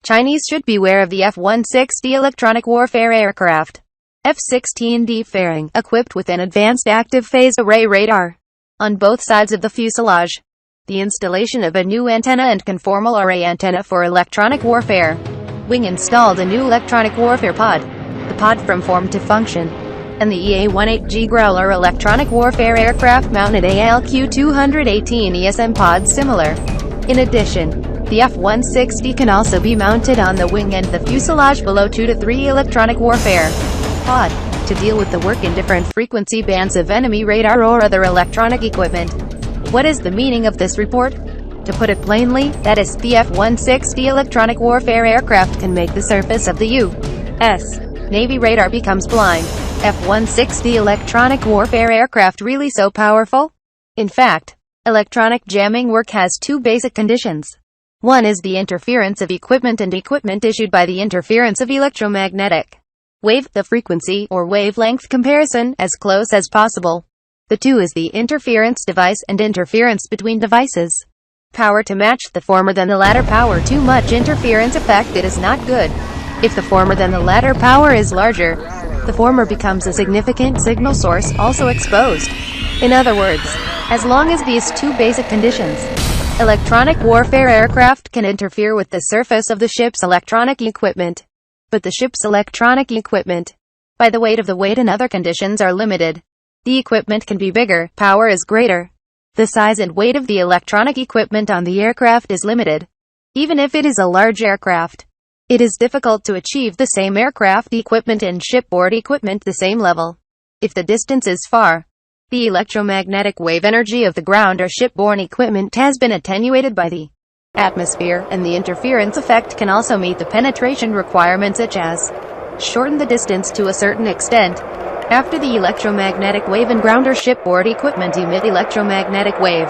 Chinese should beware of the F-160 electronic warfare aircraft. F-16D fairing, equipped with an advanced active phase array radar on both sides of the fuselage. The installation of a new antenna and conformal array antenna for electronic warfare. Wing installed a new electronic warfare pod. The pod from form to function. And the EA-18G Growler electronic warfare aircraft mounted ALQ-218 ESM pod similar. In addition, the F-160 can also be mounted on the wing and the fuselage below 2 to 3 electronic warfare pod to deal with the work in different frequency bands of enemy radar or other electronic equipment. What is the meaning of this report? To put it plainly, that is, the F-160 electronic warfare aircraft can make the surface of the U.S. Navy radar becomes blind. F-160 electronic warfare aircraft really so powerful? In fact, electronic jamming work has two basic conditions. One is the interference of equipment and equipment issued by the interference of electromagnetic wave, the frequency or wavelength comparison, as close as possible. The two is the interference device and interference between devices. Power to match the former than the latter power. Too much interference effect, it is not good. If the former than the latter power is larger, the former becomes a significant signal source, also exposed. In other words, as long as these two basic conditions, electronic warfare aircraft can interfere with the surface of the ship's electronic equipment. But the ship's electronic equipment, by the weight and other conditions, are limited. The equipment can be bigger, power is greater. The size and weight of the electronic equipment on the aircraft is limited. Even if it is a large aircraft, it is difficult to achieve the same aircraft equipment and shipboard equipment the same level. If the distance is far, the electromagnetic wave energy of the ground or shipborne equipment has been attenuated by the atmosphere, and the interference effect can also meet the penetration requirement, such as shorten the distance to a certain extent. After the electromagnetic wave and ground or shipboard equipment emit electromagnetic wave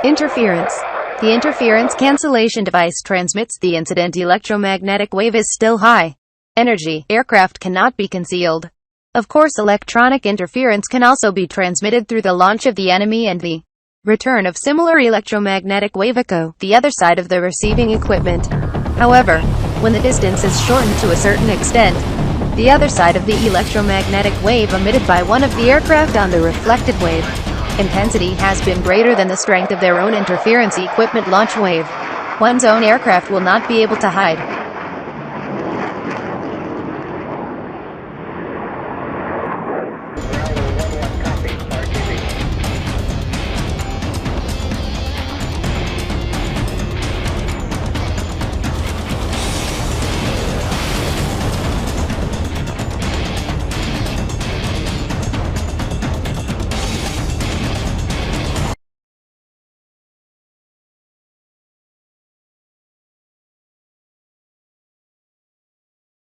interference, the interference cancellation device transmits the incident electromagnetic wave is still high energy. Aircraft cannot be concealed. Of course, electronic interference can also be transmitted through the launch of the enemy and the return of similar electromagnetic wave echo, the other side of the receiving equipment. However, when the distance is shortened to a certain extent, the other side of the electromagnetic wave emitted by one of the aircraft on the reflected wave intensity has been greater than the strength of their own interference equipment launch wave. One's own aircraft will not be able to hide